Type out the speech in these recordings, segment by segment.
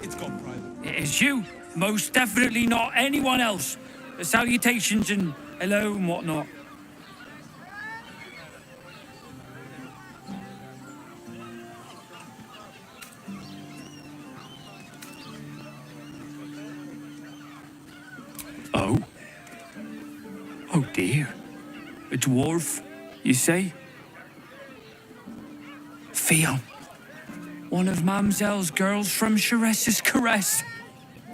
It's gone private. It's you. Most definitely not anyone else. Salutations and hello and whatnot. Oh. Oh dear. A dwarf, you say? Fion. One of Mamselle's girls from Chares's Caress.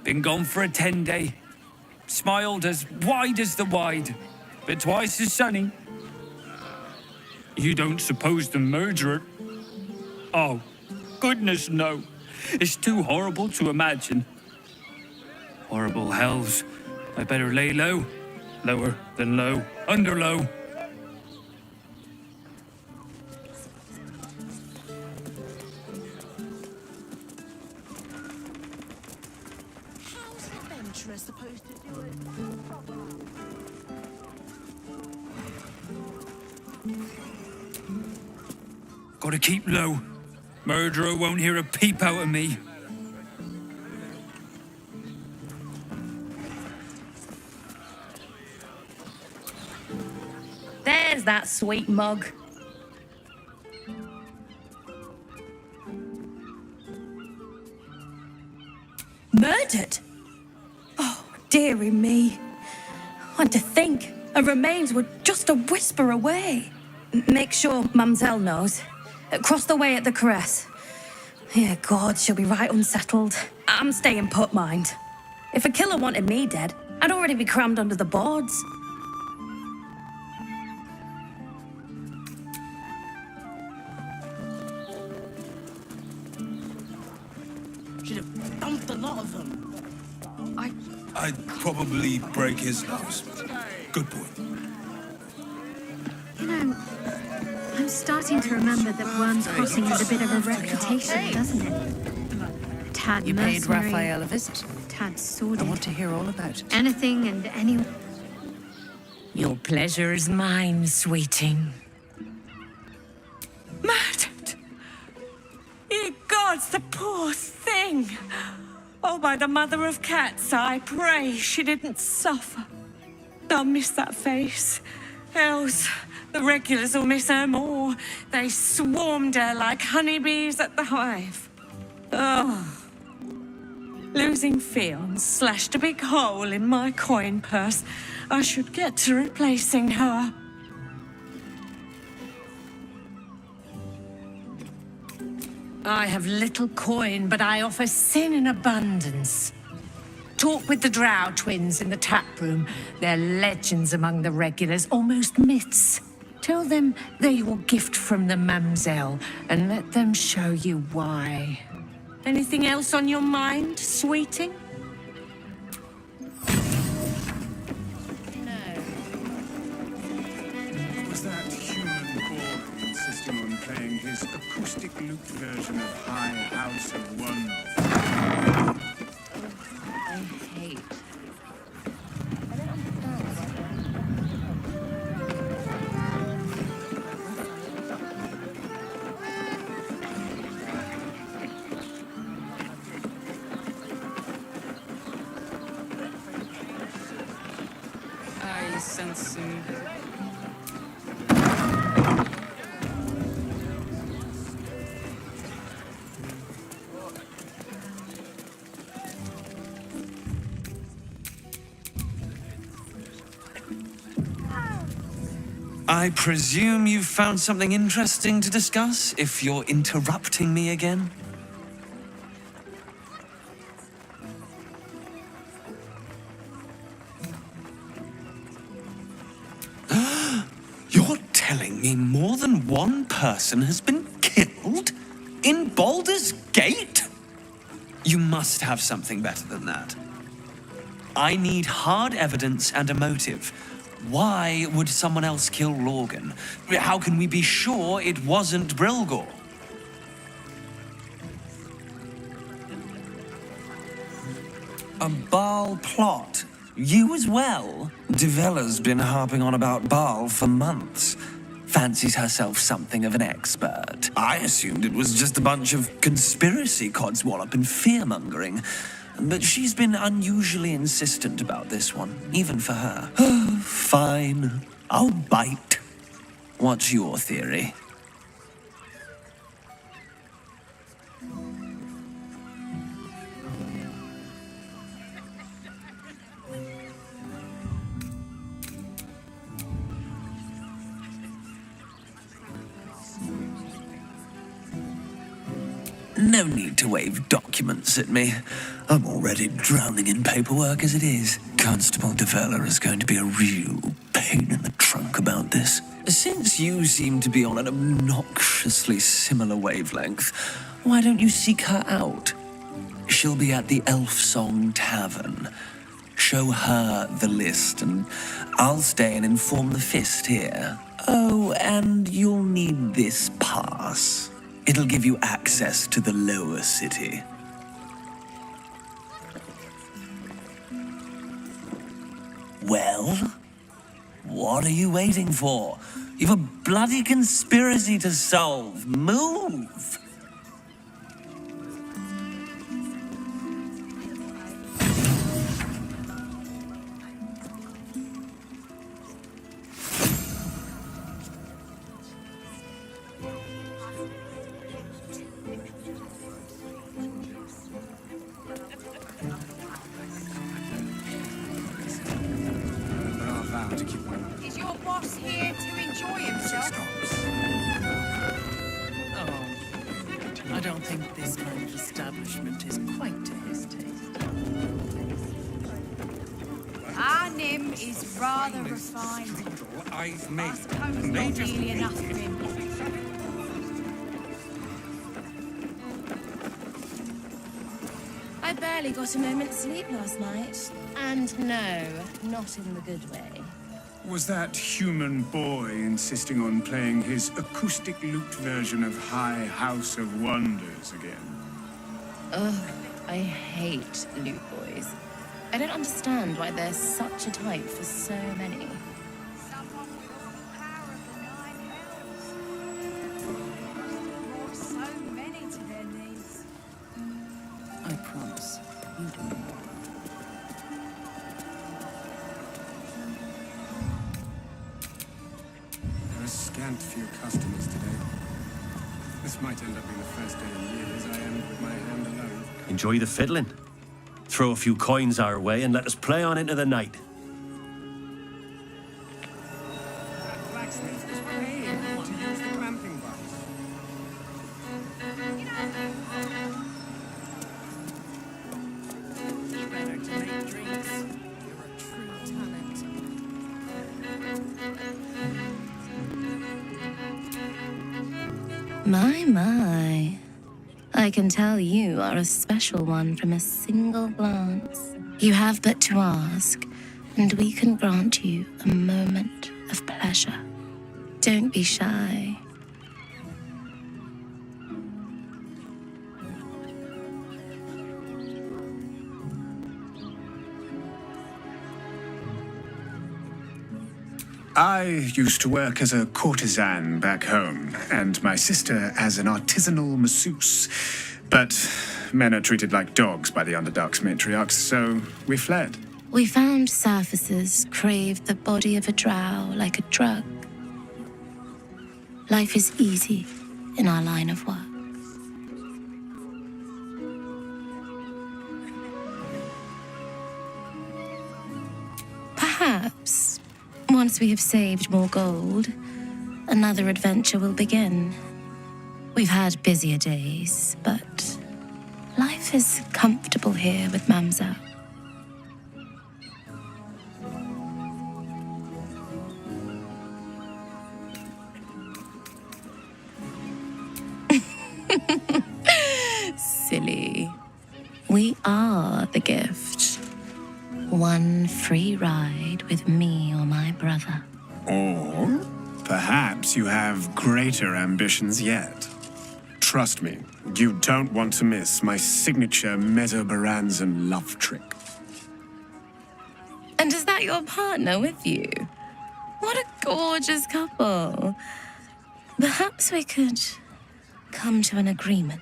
Been gone for a 10-day. Smiled as wide as the wide, but twice as sunny. You don't suppose the murderer? Oh, goodness no. It's too horrible to imagine. Horrible hells. I better lay low. Lower than low. Under low. Supposed to do it. Gotta keep low. Murderer won't hear a peep out of me. There's that sweet mug. Murdered? Dearie me. And to think, her remains were just a whisper away. Make sure Mamselle knows. Across the way at the Caress. Yeah, God, she'll be right unsettled. I'm staying put, mind. If a killer wanted me dead, I'd already be crammed under the boards. Should have dumped a lot of them. I'd probably break his nose. Good point. You know, I'm starting to remember that Worm's Crossing has a bit of a reputation, doesn't it? Tad You paid mercenary, Raphael a visit. tad I sordid. want to hear all about it. Anything and anyone. Your pleasure is mine, sweeting. Murdered! Ye gods, the poor thing! Oh, by the mother of cats, I pray she didn't suffer. I'll miss that face. Else, the regulars will miss her more. They swarmed her like honeybees at the hive. Oh. Losing Fion slashed a big hole in my coin purse. I should get to replacing her. I have little coin, but I offer sin in abundance. Talk with the Drow twins in the tap room. They're legends among the regulars, almost myths. Tell them they're your gift from the Mamselle, and let them show you why. Anything else on your mind, sweeting? Was that human core insisting on playing his acoustic loop version of High House of Wonder? I hate. I sense some... I presume you've found something interesting to discuss, if you're interrupting me again? You're telling me more than one person has been killed? In Baldur's Gate? You must have something better than that. I need hard evidence and a motive. Why would someone else kill Lorgan? How can we be sure it wasn't Brilgor? A Baal plot? You as well? Devella's been harping on about Baal for months. Fancies herself something of an expert. I assumed it was just a bunch of conspiracy codswallop and fear-mongering. But she's been unusually insistent about this one, even for her. Fine. I'll bite. What's your theory? No need to wave documents at me. I'm already drowning in paperwork as it is. Constable Develler is going to be a real pain in the trunk about this. Since you seem to be on an obnoxiously similar wavelength, why don't you seek her out? She'll be at the Elf Song Tavern. Show her the list, and I'll stay and inform the Fist here. Oh, and you'll need this pass. It'll give you access to the lower city. Well, what are you waiting for? You've a bloody conspiracy to solve. Move! Is your boss here to enjoy himself? Oh, I don't think this kind of establishment is quite to his taste. Our Nim is rather refined. I've I made. suppose not really enough for him. I barely got a moment's sleep last night. And no, not in the good way. Was that human boy insisting on playing his acoustic lute version of High House of Wonders again? Ugh, I hate loot boys. I don't understand why there's such a type for so many. Someone with all the power of the nine hells. Brought so many to their knees. I promise. You do. There are scant few customers today. This might end up being the first day in years I end with my hand alone. Enjoy the fiddling. Throw a few coins our way and let us play on into the night. That blacksmith was paying to use the clamping box. You better to make drinks. You're a true talent. My. I can tell you are a special one from a single glance. You have but to ask, and we can grant you a moment of pleasure. Don't be shy. I used to work as a courtesan back home, and my sister as an artisanal masseuse. But men are treated like dogs by the Underdark's matriarchs, so we fled. We found surfaces craved the body of a drow like a drug. Life is easy in our line of work. Perhaps, once we have saved more gold, another adventure will begin. We've had busier days, but life is comfortable here with Mamza. Silly. We are the gift. One free ride with me or my brother. Or perhaps you have greater ambitions yet. Trust me, you don't want to miss my signature Mesobaranzan love trick. And is that your partner with you? What a gorgeous couple. Perhaps we could come to an agreement.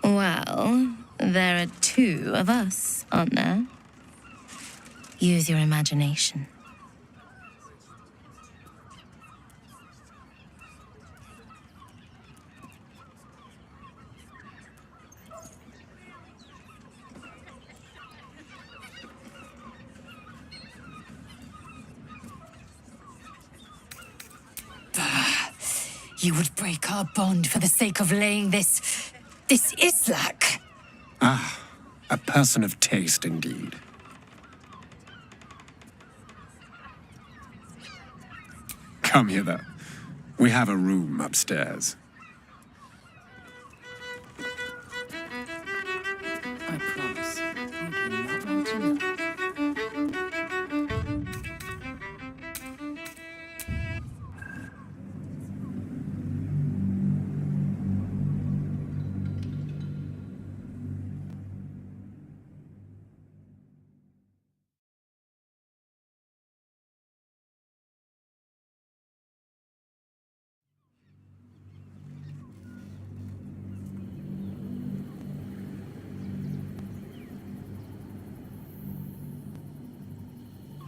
Well, there are two of us, aren't there? Use your imagination. You would break our bond for the sake of laying this Islak. Ah, a person of taste indeed. Come hither. We have a room upstairs. I promise. You do not want to know.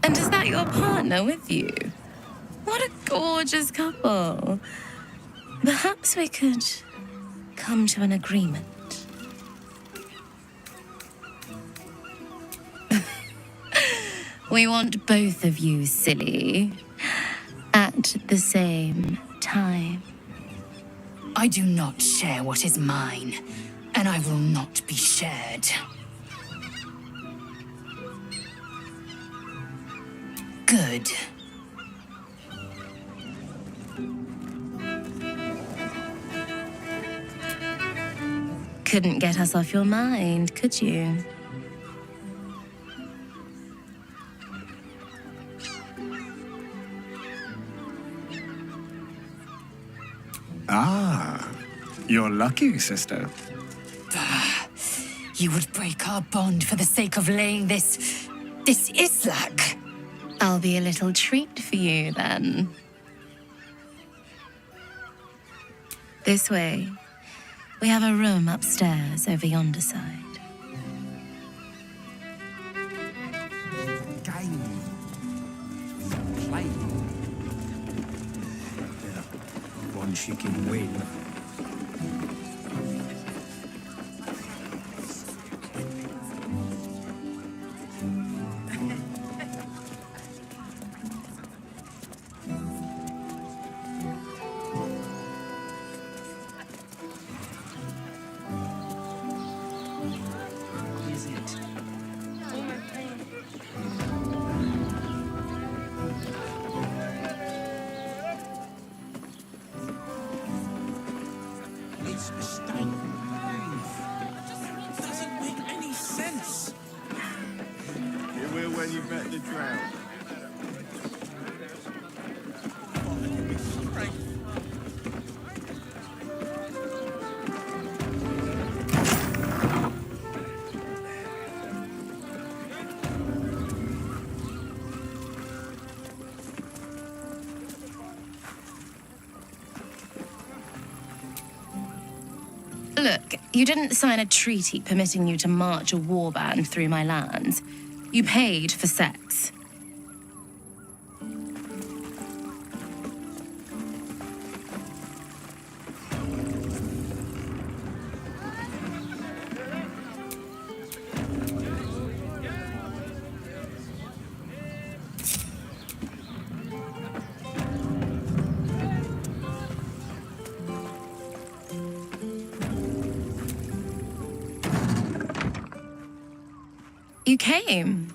And is that your partner with you? What a gorgeous couple. Perhaps we could come to an agreement. We want both of you, silly, at the same time. I do not share what is mine, and I will not be shared. Good. Couldn't get us off your mind, could you? Ah, you're lucky, sister. You would break our bond for the sake of laying this Islak. I'll be a little treat for you, then. This way. We have a room upstairs over yonder side. Game. Play. One she can win. It's a mistake. Doesn't make any sense. It will when you've met the drought. Look, you didn't sign a treaty permitting you to march a warband through my lands. You paid for sex. You came.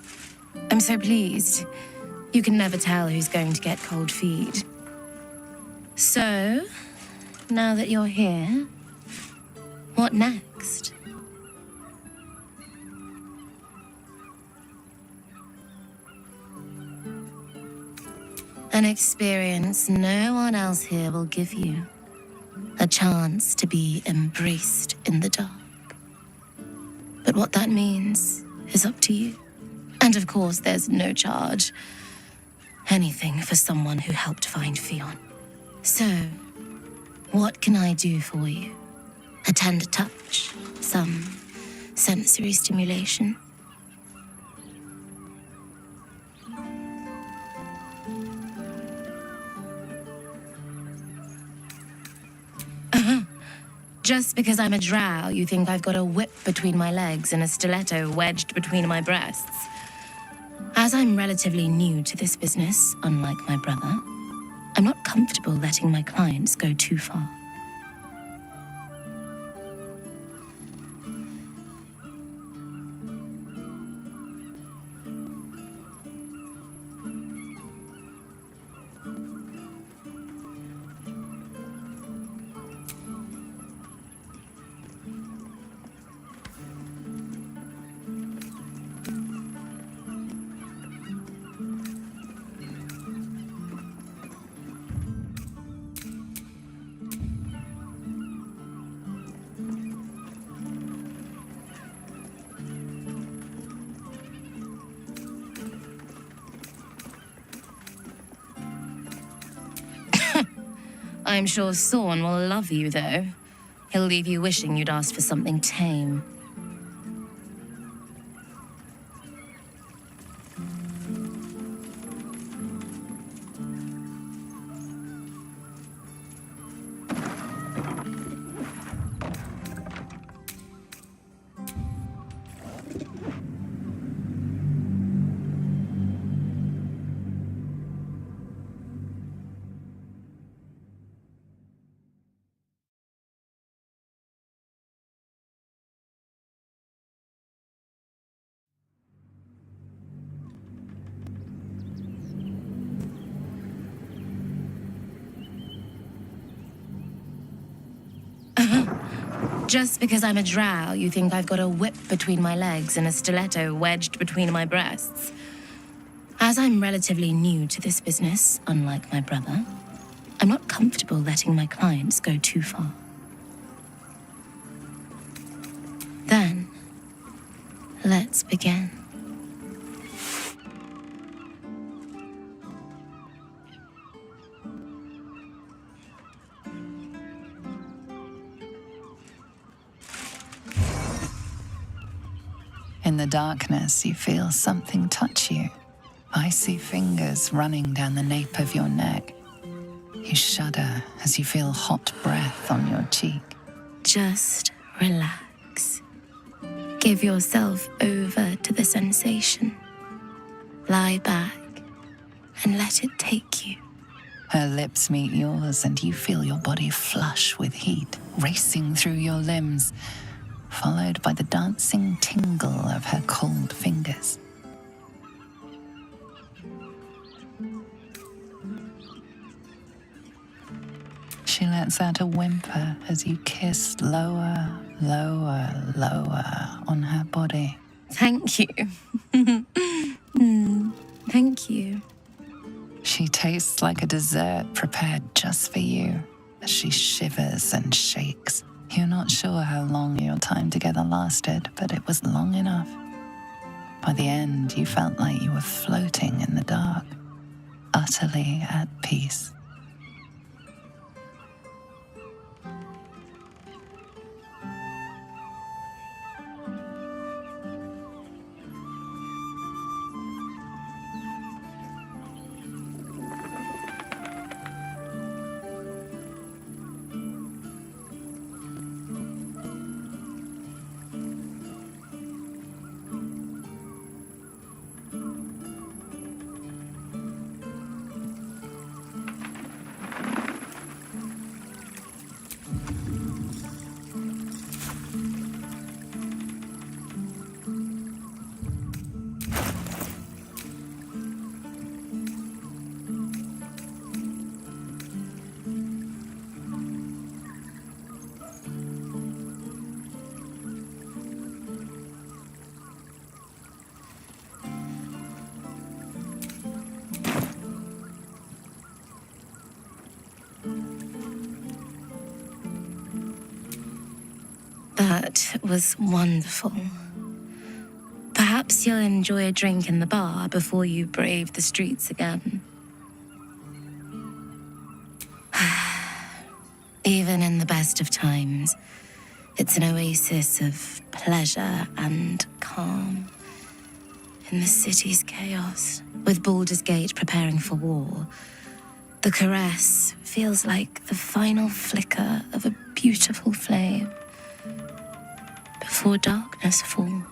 I'm so pleased. You can never tell who's going to get cold feet. So, now that you're here, what next? An experience no one else here will give you. A chance to be embraced in the dark. But what that means is up to you. And of course, there's no charge. Anything for someone who helped find Fionn. So, what can I do for you? A tender touch, some sensory stimulation. Just because I'm a drow, you think I've got a whip between my legs and a stiletto wedged between my breasts. As I'm relatively new to this business, unlike my brother, I'm not comfortable letting my clients go too far. I'm sure Sorn will love you, though. He'll leave you wishing you'd asked for something tame. Just because I'm a drow, you think I've got a whip between my legs and a stiletto wedged between my breasts. As I'm relatively new to this business, unlike my brother, I'm not comfortable letting my clients go too far. Then, let's begin. In the darkness, you feel something touch you. Icy fingers running down the nape of your neck. You shudder as you feel hot breath on your cheek. Just relax. Give yourself over to the sensation. Lie back and let it take you. Her lips meet yours and you feel your body flush with heat, racing through your limbs, followed by the dancing tingle of her cold fingers. She lets out a whimper as you kiss lower, lower, lower on her body. Thank you. Thank you. She tastes like a dessert prepared just for you as she shivers and shakes. You're not sure how long your time together lasted, but it was long enough. By the end, you felt like you were floating in the dark, utterly at peace. That was wonderful. Perhaps you'll enjoy a drink in the bar before you brave the streets again. Even in the best of times, it's an oasis of pleasure and calm. In the city's chaos, with Baldur's Gate preparing for war, the caress feels like the final flicker of a beautiful flame before darkness falls.